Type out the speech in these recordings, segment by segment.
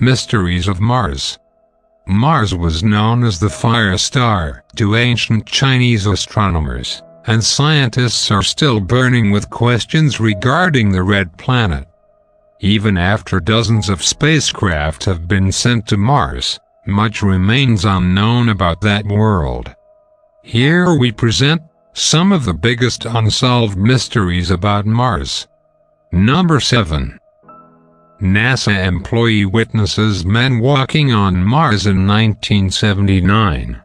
Mysteries of Mars. Mars was known as the fire star to ancient Chinese astronomers, and scientists are still burning with questions regarding the red planet. Even after dozens of spacecraft have been sent to Mars, much remains unknown about that world. Here we present some of the biggest unsolved mysteries about Mars. Number 7. NASA employee witnesses men walking on Mars in 1979.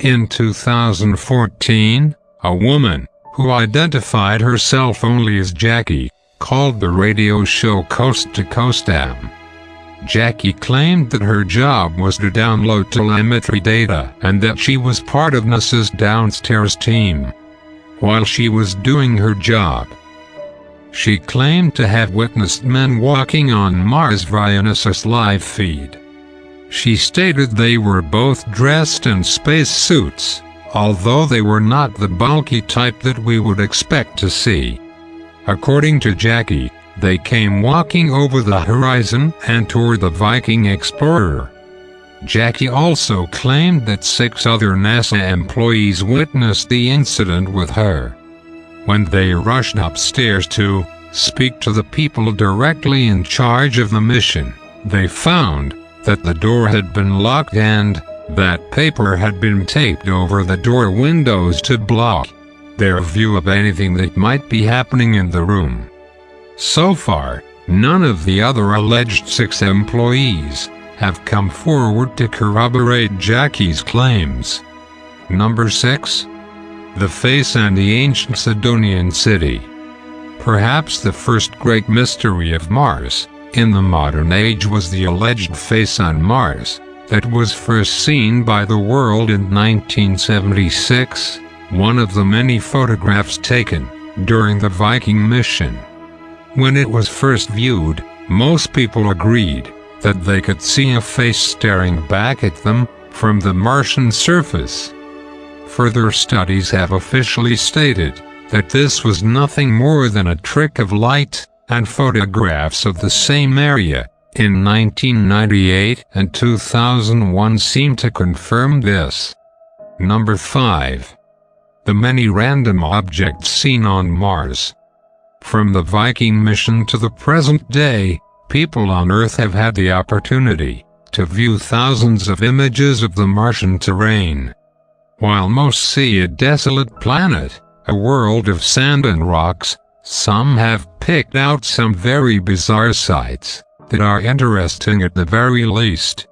In 2014, a woman, who identified herself only as Jackie, called the radio show Coast to Coast AM. Jackie claimed that her job was to download telemetry data and that she was part of NASA's downstairs team. While she was doing her job, she claimed to have witnessed men walking on Mars via NASA's live feed. She stated they were both dressed in space suits, although they were not the bulky type that we would expect to see. According to Jackie, they came walking over the horizon and toward the Viking Explorer. Jackie also claimed that 6 other NASA employees witnessed the incident with her. When they rushed upstairs to speak to the people directly in charge of the mission, they found that the door had been locked and that paper had been taped over the door windows to block their view of anything that might be happening in the room. So far, none of the other alleged 6 employees have come forward to corroborate Jackie's claims. Number 6. The face and the ancient Sidonian city. Perhaps the first great mystery of Mars in the modern age was the alleged face on Mars that was first seen by the world in 1976, one of the many photographs taken during the Viking mission. When it was first viewed, most people agreed that they could see a face staring back at them from the Martian surface. Further studies have officially stated that this was nothing more than a trick of light, and photographs of the same area in 1998 and 2001 seem to confirm this. Number 5. The many random objects seen on Mars. From the Viking mission to the present day, people on Earth have had the opportunity to view thousands of images of the Martian terrain. While most see a desolate planet, a world of sand and rocks, some have picked out some very bizarre sights that are interesting at the very least.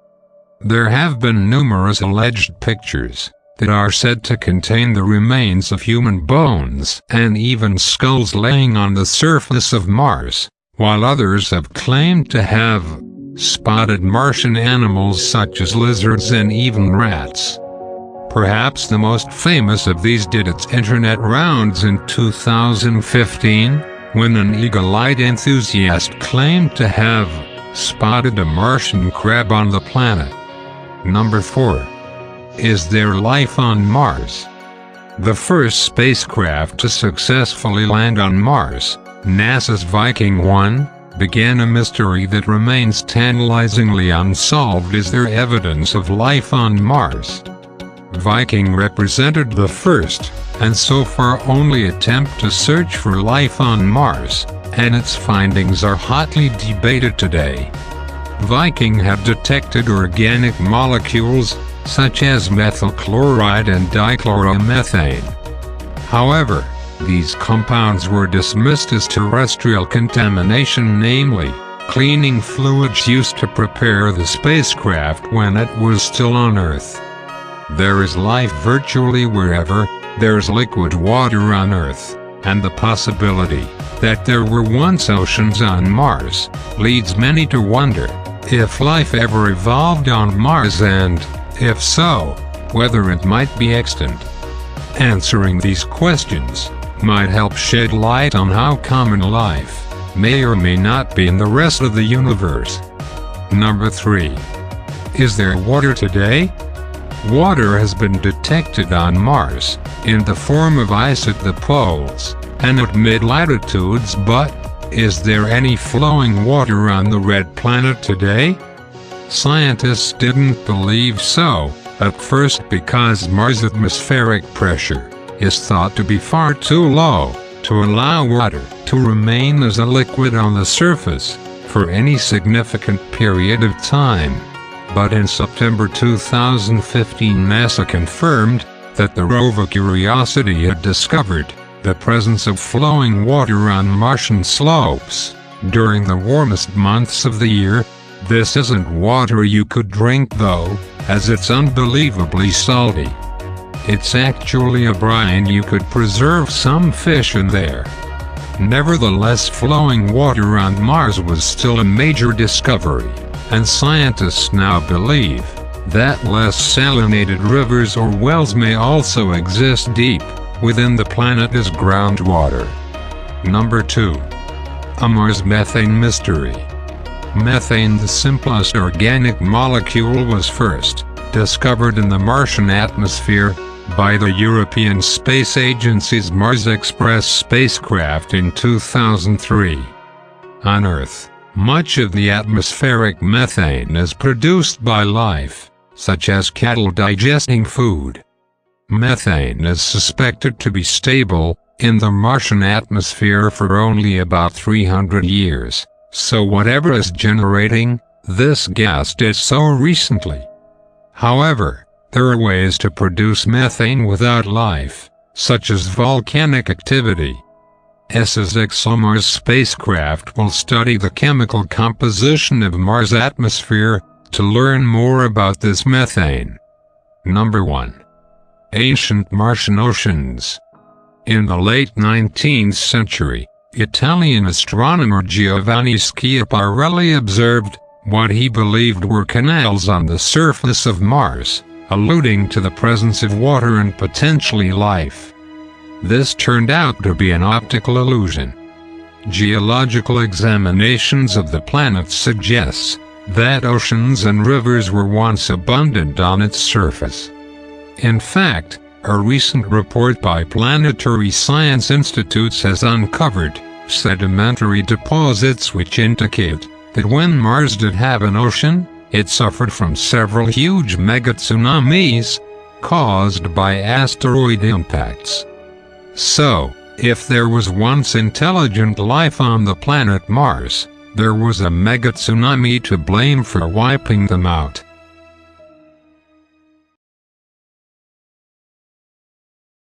There have been numerous alleged pictures that are said to contain the remains of human bones and even skulls laying on the surface of Mars, while others have claimed to have spotted Martian animals such as lizards and even rats. Perhaps the most famous of these did its internet rounds in 2015, when an eagle-eyed enthusiast claimed to have spotted a Martian crab on the planet. Number 4. Is there life on Mars? The first spacecraft to successfully land on Mars, NASA's Viking 1, began a mystery that remains tantalizingly unsolved. Is there evidence of life on Mars? Viking represented the first, and so far only attempt to search for life on Mars, and its findings are hotly debated today. Viking have detected organic molecules, such as methyl chloride and dichloromethane. However, these compounds were dismissed as terrestrial contamination, namely, cleaning fluids used to prepare the spacecraft when it was still on Earth. There is life virtually wherever there's liquid water on Earth, and the possibility that there were once oceans on Mars leads many to wonder if life ever evolved on Mars, and, if so, whether it might be extant. Answering these questions might help shed light on how common life may or may not be in the rest of the universe. Number 3. Is there water today? Water has been detected on Mars, in the form of ice at the poles, and at mid-latitudes, but is there any flowing water on the red planet today? Scientists didn't believe so, at first because Mars' atmospheric pressure is thought to be far too low to allow water to remain as a liquid on the surface for any significant period of time. But in September 2015, NASA confirmed that the rover Curiosity had discovered the presence of flowing water on Martian slopes during the warmest months of the year. This isn't water you could drink though, as it's unbelievably salty. It's actually a brine you could preserve some fish in there. Nevertheless, flowing water on Mars was still a major discovery, and scientists now believe that less salinated rivers or wells may also exist deep within the planet as groundwater. Number 2. A Mars methane mystery. Methane, the simplest organic molecule, was first discovered in the Martian atmosphere by the European Space Agency's Mars Express spacecraft in 2003. On Earth, much of the atmospheric methane is produced by life, such as cattle digesting food. Methane is suspected to be stable in the Martian atmosphere for only about 300 years, so whatever is generating this gas did so recently. However, there are ways to produce methane without life, such as volcanic activity. ESA's ExoMars spacecraft will study the chemical composition of Mars' atmosphere to learn more about this methane. Number 1. Ancient Martian oceans. In the late 19th century, Italian astronomer Giovanni Schiaparelli observed what he believed were canals on the surface of Mars, alluding to the presence of water and potentially life. This turned out to be an optical illusion. Geological examinations of the planet suggests that oceans and rivers were once abundant on its surface. In fact, a recent report by Planetary Science Institutes has uncovered sedimentary deposits which indicate that when Mars did have an ocean, it suffered from several huge megatsunamis caused by asteroid impacts. So, if there was once intelligent life on the planet Mars, there was a megatsunami to blame for wiping them out.